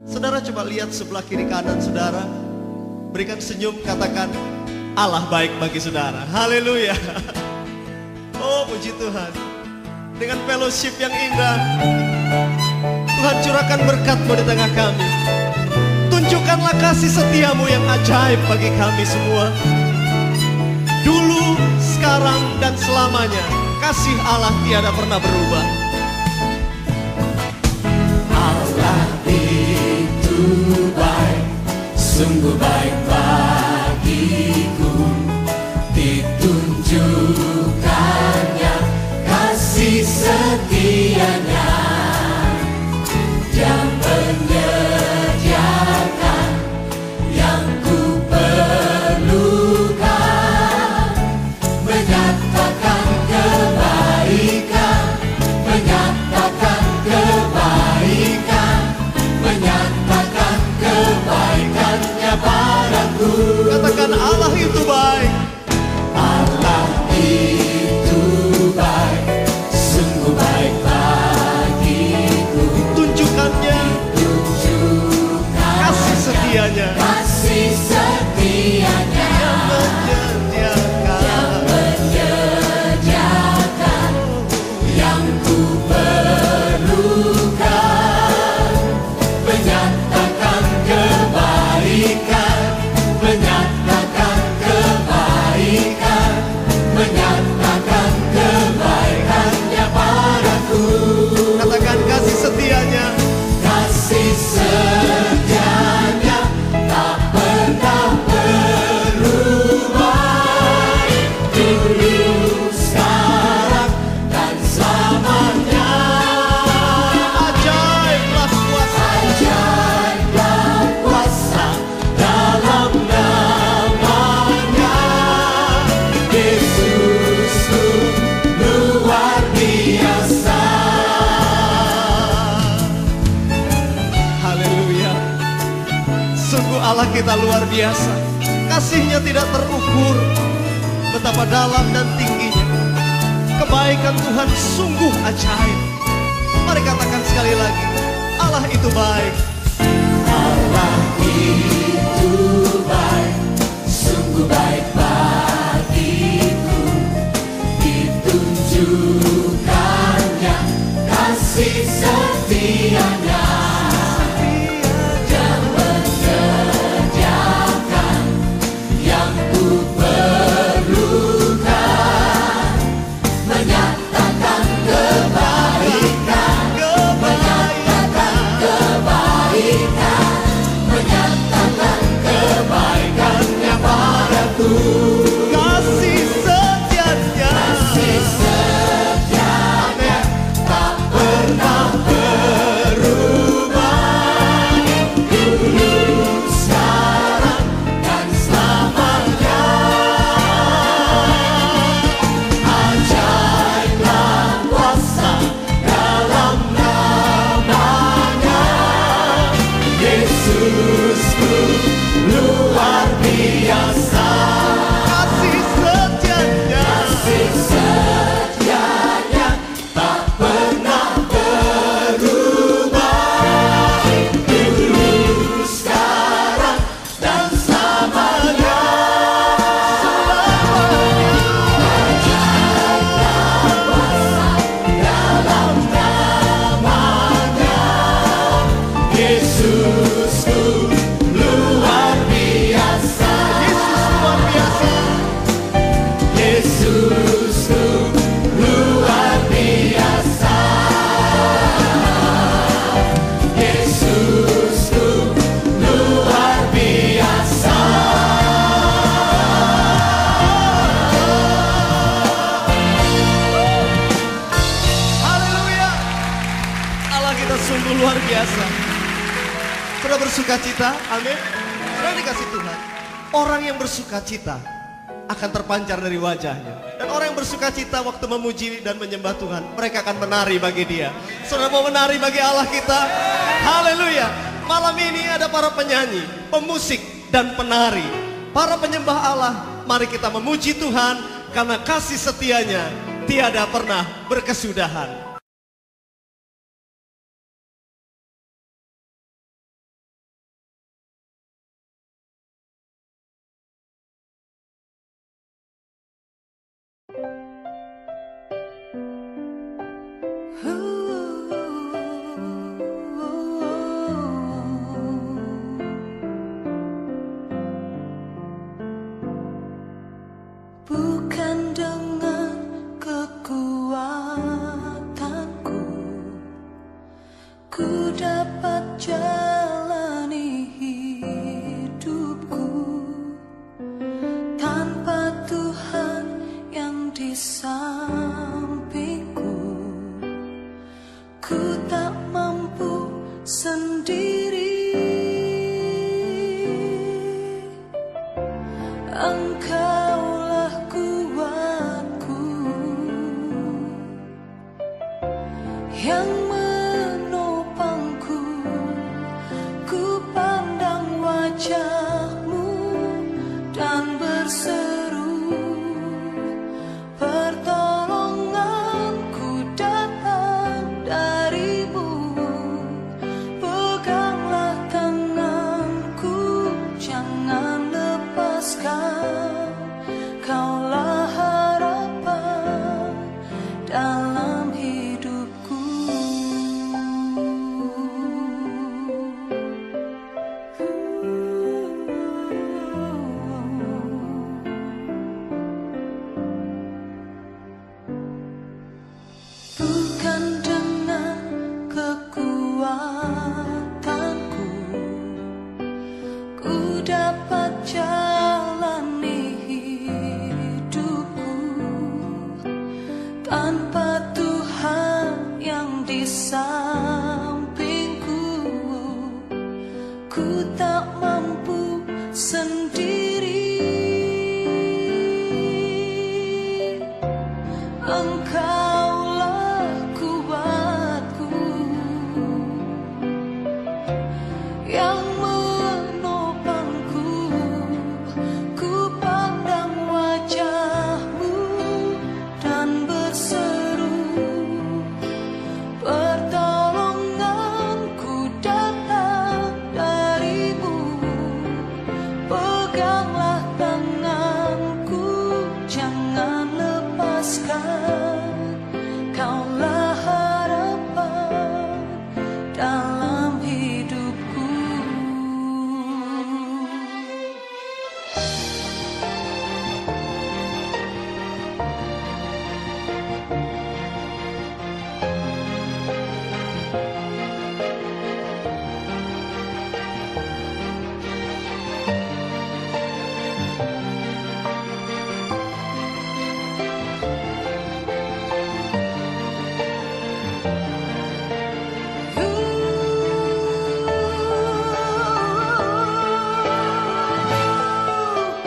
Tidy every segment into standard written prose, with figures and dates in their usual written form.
Saudara coba lihat sebelah kiri kanan saudara. Berikan senyum, katakan Allah baik bagi saudara. Haleluya. Oh puji Tuhan. Dengan fellowship yang indah, Tuhan curahkan berkat-Mu di tengah kami. Tunjukkanlah kasih setiamu yang ajaib bagi kami semua. Dulu, sekarang, dan selamanya kasih Allah tiada pernah berubah. Allah itu baik, sungguh baik bagiku. Ditunjukkannya kasih setianya, Dia menyediakan yang ku perlukan, menyatakan kebaikan, menyatakan kebaikan, menyatakan kebaikannya padaku. Katakan Allah itu baik. Allah itu baik, sungguh baik bagiku. Tunjukkannya kasih setianya, Kasih setianya yang menyediakan yang ku perlukan, menyatakan kebaikan, menyatakan kebaikan, menyatakan kebaikannya padaku. Katakan kasih setianya. Kasih setianya tak pernah berubah, dulu, sekarang, dan selamanya. Ajaiblah kuasa, Ajaiblah kuasa dalam namanya. Yesusku luar biasa. haleluya. Sungguh Allah kita luar biasa. Kasihnya tidak terukur, betapa dalam dan tingginya. Kebaikan Tuhan sungguh ajaib. Mari katakan sekali lagi, Allah itu baik. Allah itu baik, sungguh baik bagiku. Ditunjukkannya kasih setianya, Dia menyediakan yang ku perlukan, menyatakan kebaikan, menyatakan kebaikan, menyatakan kebaikannya padaku. Kasih setianya, Kasih setianya tak pernah berubah, dulu, sekarang, dan selamanya. Ajaiblah kuasa dalam namanya. Yesusku luar biasa. kasih setianya. Kasih setianya tak pernah berubah, dulu, sekarang, dan selamanya. Ajaiblah kuasa dalam namanya. Yesusku luar biasa. Yesus luar biasa. Yesusku luar biasa. Haleluya. Allah kita sungguh luar biasa. Sudah bersuka cita, amin. Sudah dikasih Tuhan. Orang yang bersuka cita akan terpancar dari wajahnya. Dan orang yang bersuka cita waktu memuji dan menyembah Tuhan, mereka akan menari bagi Dia. Saudara mau menari bagi Allah kita? Haleluya. Malam ini ada para penyanyi, pemusik, dan penari. Para penyembah Allah, mari kita memuji Tuhan karena kasih setianya tiada pernah berkesudahan. yang menopangku. Ku pandang wajah-Mu dan berseru, pertolonganku datang dari-Mu. Peganglah tanganku, jangan lepaskan. Kaulah harapan dalam hidupku. Bukan dengan kekuatanku ku dapat jalani hidupku, tanpa Tuhan yang di sampingku. Ku tak mampu sendiri. Engkaulah kuatku yang menopangku. Ku pandang wajah-Mu dan berseru, pertolonganku datang dari-Mu. Peganglah tanganku, jangan lepaskan. Kaulah harapan dalam hidupku.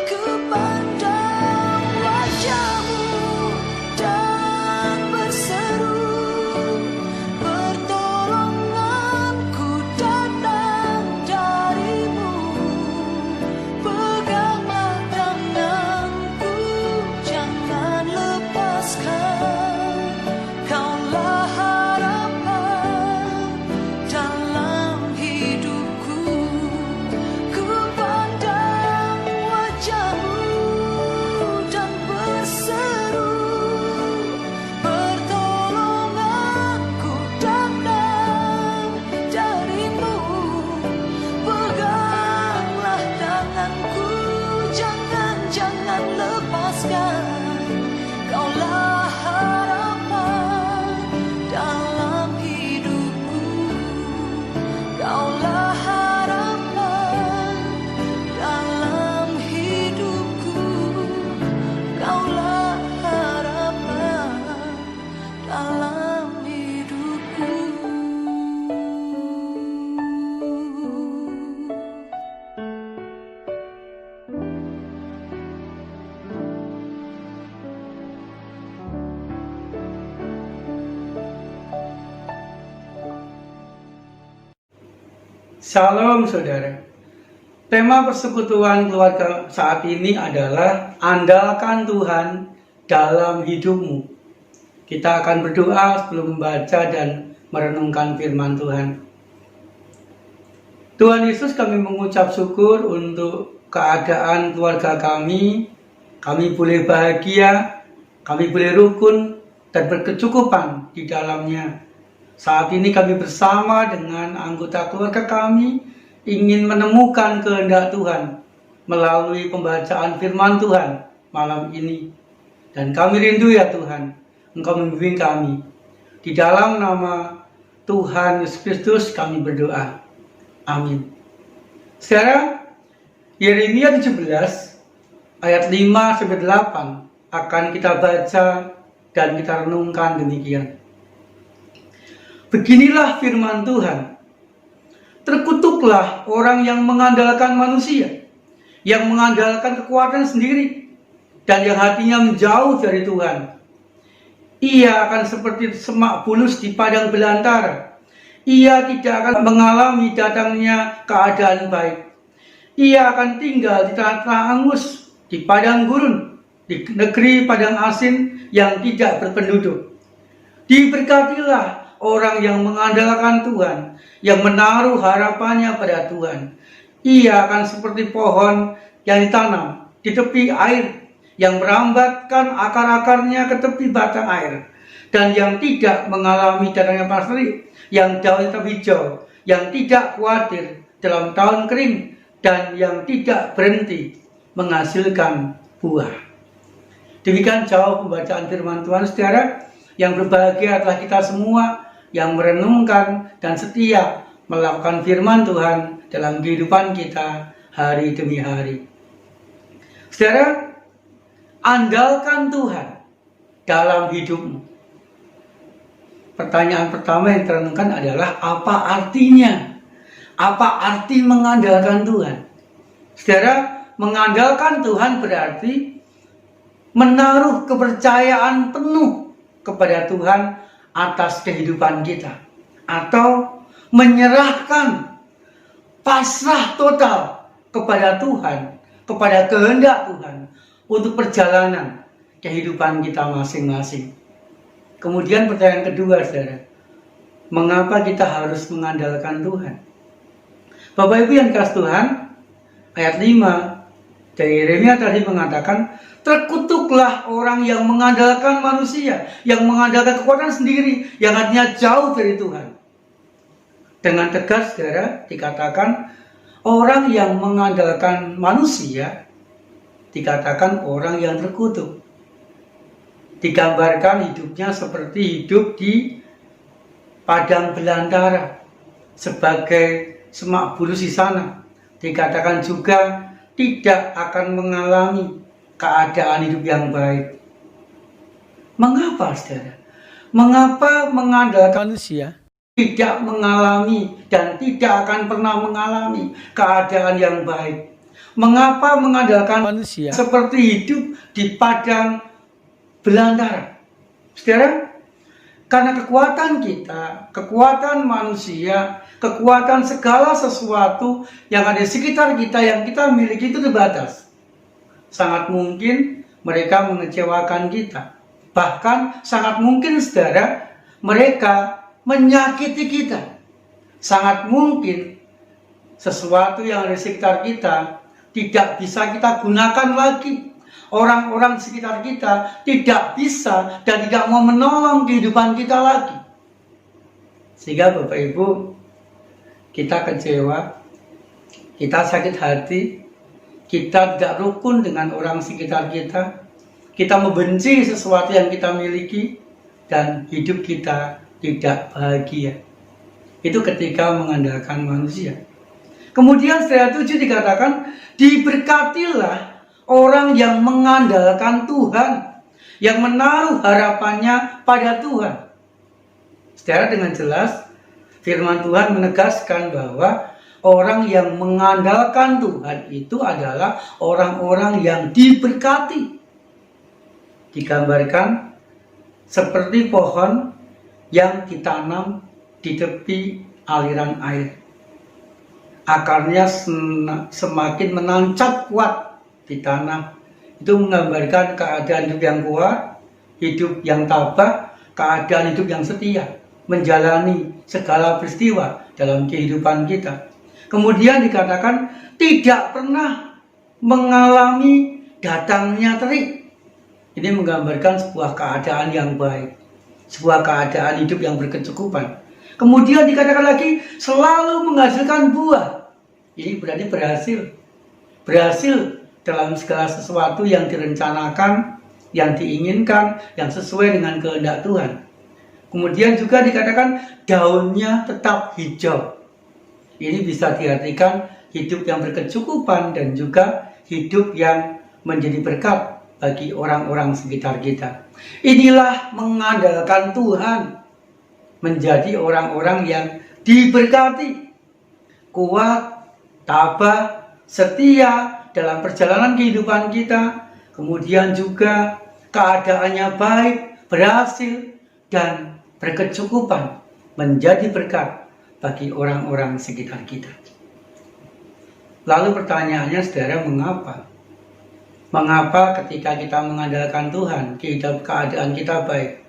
Ku pandang wajah-Mu dan berseru, pertolonganku datang dari-Mu. Peganglah tanganku, jangan lepaskan. Kaulah harapan dalam hidupku. Ku pandang wajah-Mu dan berseru, pertolonganku datang dari-Mu. Peganglah tanganku, jangan lepaskan. Kaulah harapan dalam hidupku. Kaulah harapan dalam hidupku. Kaulah harapan dalam hidupku. Shalom saudara. Tema persekutuan keluarga saat ini adalah andalkan Tuhan dalam hidupmu. Kita akan berdoa sebelum membaca dan merenungkan firman Tuhan. Tuhan Yesus, kami mengucap syukur untuk keadaan keluarga kami. Kami boleh bahagia, kami boleh rukun dan berkecukupan di dalamnya. Saat ini kami bersama dengan anggota keluarga kami ingin menemukan kehendak Tuhan melalui pembacaan firman Tuhan malam ini. Dan kami rindu ya Tuhan, Engkau membimbing kami. Di dalam nama Tuhan Yesus Kristus kami berdoa. Amin. Sekarang Yeremia 17 ayat 5-8 akan kita baca dan kita renungkan demikian. Beginilah firman Tuhan. Terkutuklah orang yang mengandalkan manusia, yang mengandalkan kekuatan sendiri, dan yang hatinya menjauh dari Tuhan. Ia akan seperti semak bulus di padang belantara. Ia tidak akan mengalami datangnya keadaan baik. Ia akan tinggal di tanah angus, di padang gurun, di negeri padang asin yang tidak berpenduduk. Diberkatilah orang yang mengandalkan Tuhan, yang menaruh harapannya pada Tuhan. Ia akan seperti pohon yang ditanam di tepi air, yang merambatkan akar-akarnya ke tepi batang air, dan yang tidak mengalami datangnya panas terik, yang daunnya tetap hijau, yang tidak khawatir dalam tahun kering, dan yang tidak berhenti menghasilkan buah. Demikian jauh pembacaan firman Tuhan, saudara. Yang berbahagia adalah kita semua yang merenungkan dan setia melakukan firman Tuhan dalam kehidupan kita hari demi hari. Saudara, andalkan Tuhan dalam hidupmu. Pertanyaan pertama yang terenungkan adalah apa artinya? Apa arti mengandalkan Tuhan? Saudara, mengandalkan Tuhan berarti menaruh kepercayaan penuh kepada Tuhan atas kehidupan kita, atau menyerahkan pasrah total kepada Tuhan, kepada kehendak Tuhan untuk perjalanan kehidupan kita masing-masing. Kemudian pertanyaan kedua, saudara, mengapa kita harus mengandalkan Tuhan? Bapak Ibu yang kasih Tuhan, ayat 5 dari Yeremia tadi mengatakan, terkutuklah orang yang mengandalkan manusia, yang mengandalkan kekuatan sendiri, yang artinya jauh dari Tuhan. Dengan tegas, saudara, dikatakan orang yang mengandalkan manusia, dikatakan orang yang terkutuk. Digambarkan hidupnya seperti hidup di padang belantara, sebagai semak bulus di sana. Dikatakan juga tidak akan mengalami keadaan hidup yang baik. Mengapa, saudara? Mengapa mengandalkan manusia tidak mengalami dan tidak akan pernah mengalami keadaan yang baik? Mengapa mengandalkan manusia seperti hidup di padang belantara? Saudara, karena kekuatan kita, kekuatan manusia, kekuatan segala sesuatu yang ada di sekitar kita, yang kita miliki itu terbatas. Sangat mungkin mereka mengecewakan kita. Bahkan sangat mungkin, saudara, mereka menyakiti kita. Sangat mungkin sesuatu yang ada di sekitar kita tidak bisa kita gunakan lagi. Orang-orang di sekitar kita tidak bisa dan tidak mau menolong kehidupan kita lagi. Sehingga Bapak Ibu, kita kecewa, kita sakit hati, kita tidak rukun dengan orang sekitar kita, kita membenci sesuatu yang kita miliki, dan hidup kita tidak bahagia. Itu ketika mengandalkan manusia. Kemudian setelah 7 dikatakan, diberkatilah orang yang mengandalkan Tuhan, yang menaruh harapannya pada Tuhan. Secara dengan jelas, firman Tuhan menegaskan bahwa orang yang mengandalkan Tuhan itu adalah orang-orang yang diberkati. Digambarkan seperti pohon yang ditanam di tepi aliran air. Akarnya semakin menancap kuat di tanah. Itu menggambarkan keadaan hidup yang kuat, hidup yang tabah, keadaan hidup yang setia, menjalani segala peristiwa dalam kehidupan kita. Kemudian dikatakan tidak pernah mengalami datangnya terik. Ini menggambarkan sebuah keadaan yang baik, sebuah keadaan hidup yang berkecukupan. Kemudian dikatakan lagi selalu menghasilkan buah. Ini berarti berhasil dalam segala sesuatu yang direncanakan, yang diinginkan, yang sesuai dengan kehendak Tuhan. Kemudian juga dikatakan daunnya tetap hijau. Ini bisa diartikan hidup yang berkecukupan dan juga hidup yang menjadi berkat bagi orang-orang sekitar kita. Inilah mengandalkan Tuhan, menjadi orang-orang yang diberkati, kuat, tabah, setia dalam perjalanan kehidupan kita. Kemudian juga keadaannya baik, berhasil, dan berkecukupan menjadi berkat bagi orang-orang sekitar kita. Lalu pertanyaannya, saudara, mengapa? Mengapa ketika kita mengandalkan Tuhan, keadaan kita baik?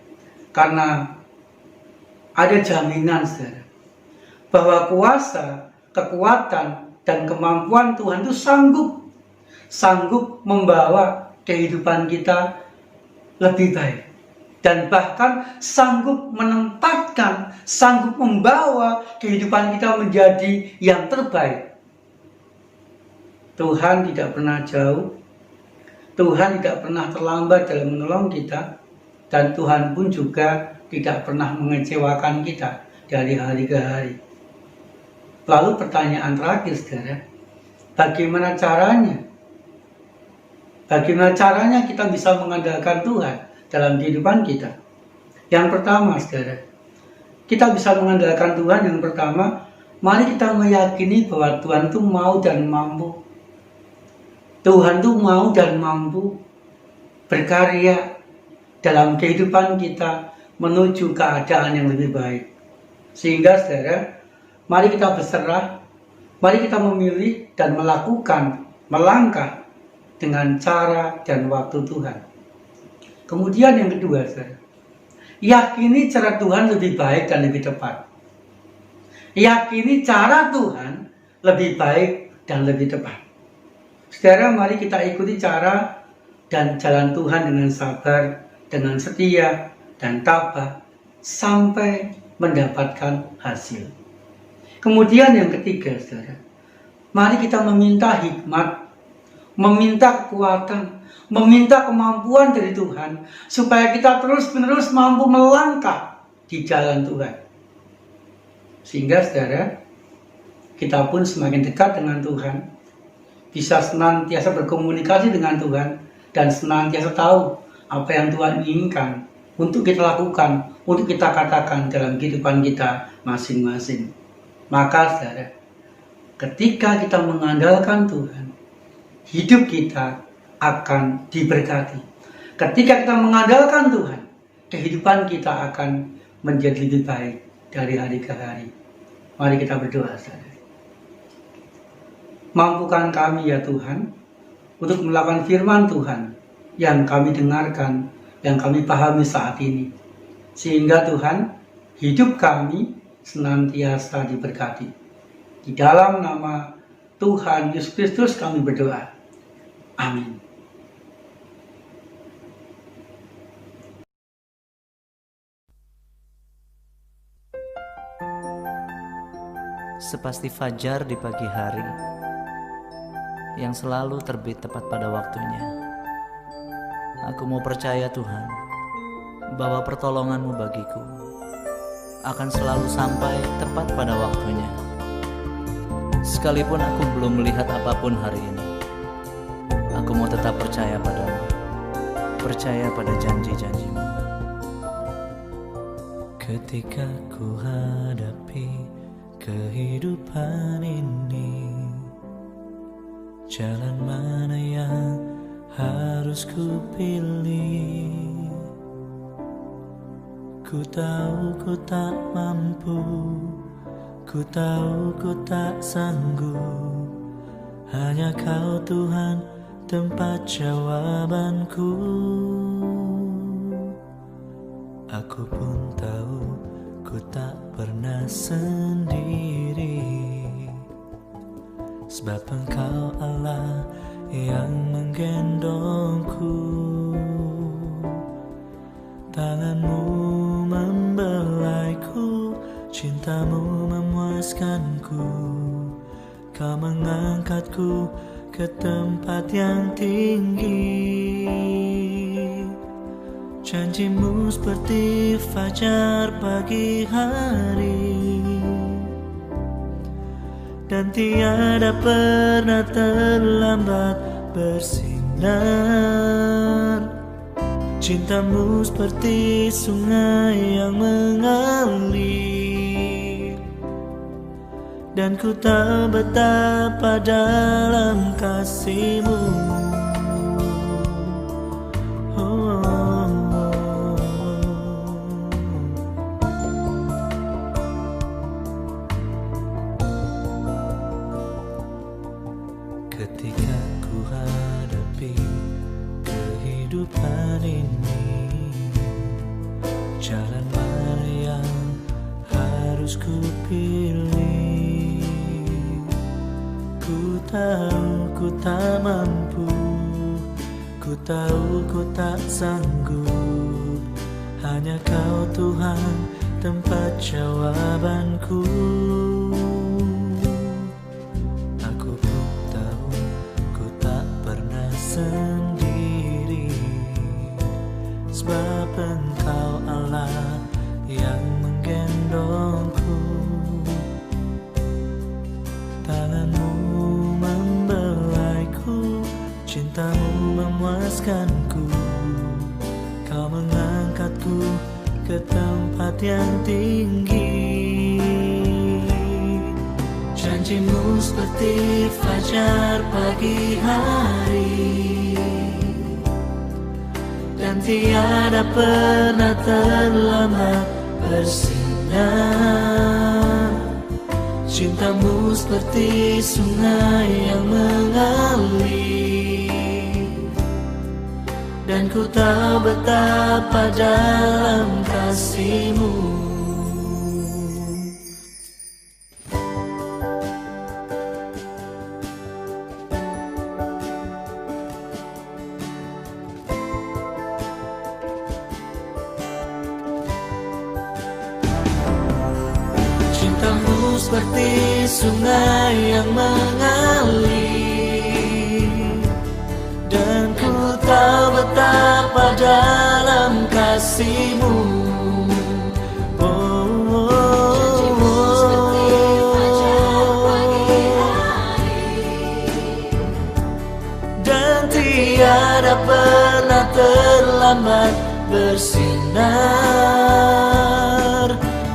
Karena ada jaminan, saudara, bahwa kuasa, kekuatan, dan kemampuan Tuhan itu sanggup membawa kehidupan kita lebih baik. Dan bahkan sanggup menempatkan, sanggup membawa kehidupan kita menjadi yang terbaik. Tuhan tidak pernah jauh, Tuhan tidak pernah terlambat dalam menolong kita, dan Tuhan pun juga tidak pernah mengecewakan kita dari hari ke hari. Lalu pertanyaan terakhir, saudara, bagaimana caranya? Bagaimana caranya kita bisa mengandalkan Tuhan dalam kehidupan kita? Yang pertama, saudara, kita bisa mengandalkan Tuhan. Yang pertama, mari kita meyakini bahwa Tuhan itu mau dan mampu. Tuhan itu mau dan mampu berkarya dalam kehidupan kita menuju keadaan yang lebih baik. Sehingga, saudara, mari kita berserah, mari kita memilih dan melangkah dengan cara dan waktu Tuhan. Kemudian yang kedua, saudara, yakini cara Tuhan lebih baik dan lebih tepat. Yakini cara Tuhan lebih baik dan lebih tepat. Saudara, mari kita ikuti cara dan jalan Tuhan dengan sabar, dengan setia, dan tabah, sampai mendapatkan hasil. Kemudian yang ketiga, saudara, mari kita meminta hikmat, meminta kekuatan, meminta kemampuan dari Tuhan, supaya kita terus-menerus mampu melangkah di jalan Tuhan. Sehingga, saudara, kita pun semakin dekat dengan Tuhan, bisa senantiasa berkomunikasi dengan Tuhan, dan senantiasa tahu apa yang Tuhan inginkan untuk kita lakukan, untuk kita katakan dalam kehidupan kita masing-masing. Maka, saudara, ketika kita mengandalkan Tuhan, hidup kita akan diberkati. Ketika kita mengandalkan Tuhan, kehidupan kita akan menjadi lebih baik dari hari ke hari. Mari kita berdoa, saudara. Mampukan kami, ya Tuhan, untuk melakukan firman Tuhan yang kami dengarkan, yang kami pahami saat ini. Sehingga Tuhan, hidup kami senantiasa diberkati. Di dalam nama Tuhan Yesus Kristus kami berdoa. Amin. Sepasti fajar di pagi hari yang selalu terbit tepat pada waktunya. Aku mau percaya, Tuhan, bahwa pertolongan-Mu bagiku akan selalu sampai tepat pada waktunya. Sekalipun aku belum melihat apapun hari ini, aku mau tetap percaya padamu, percaya pada janji-janji-Mu. Ketika ku hadapi kehidupan ini, jalan mana yang harus ku pilih? Ku tahu ku tak mampu, ku tahu ku tak sanggup. Hanya Kau Tuhan tempat jawabanku. Aku pun tahu ku tak pernah sendiri, sebab Engkau Allah yang menggendongku. Tangan-Mu membelaiku, cinta-Mu memuaskanku. Kau mengangkatku ke tempat yang tinggi. Janji-Mu seperti fajar pagi hari, dan tiada pernah terlambat bersinar. Cinta-Mu seperti sungai yang mengalir, dan ku tahu betapa dalam kasih-Mu. Oh, oh, oh. harus ku pilih. Ku tahu ku tak mampu, ku tahu ku tak sanggup. Hanya Kau Tuhan tempat jawabanku. Aku pun tahu ku tak pernah sendiri, sebab Engkau Allah yang menggendongku. Tanganmu membelaiku, cintamu memuaskanku. Kau mengangkatku ke tempat yang tinggi. Janjimu seperti fajar pagi hari, dan tiada pernah terlambat bersinar. Cintamu seperti sungai yang mengalir, dan ku tahu betapa dalam kasih-Mu. Cintamu seperti sungai yang mengalir, dan ku tahu betapa dalam kasih-Mu. Dan tiada pernah terlambat bersinar.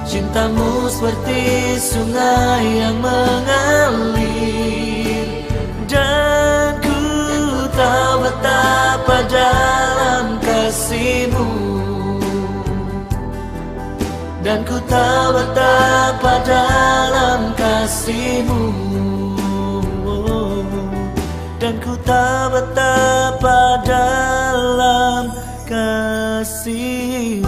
Cintamu seperti sungai yang mengalir, dan ku tahu betapa dalam kasih-Mu. Dan ku tahu betapa dalam kasih-Mu. Dan ku tahu betapa dalam kasih-Mu.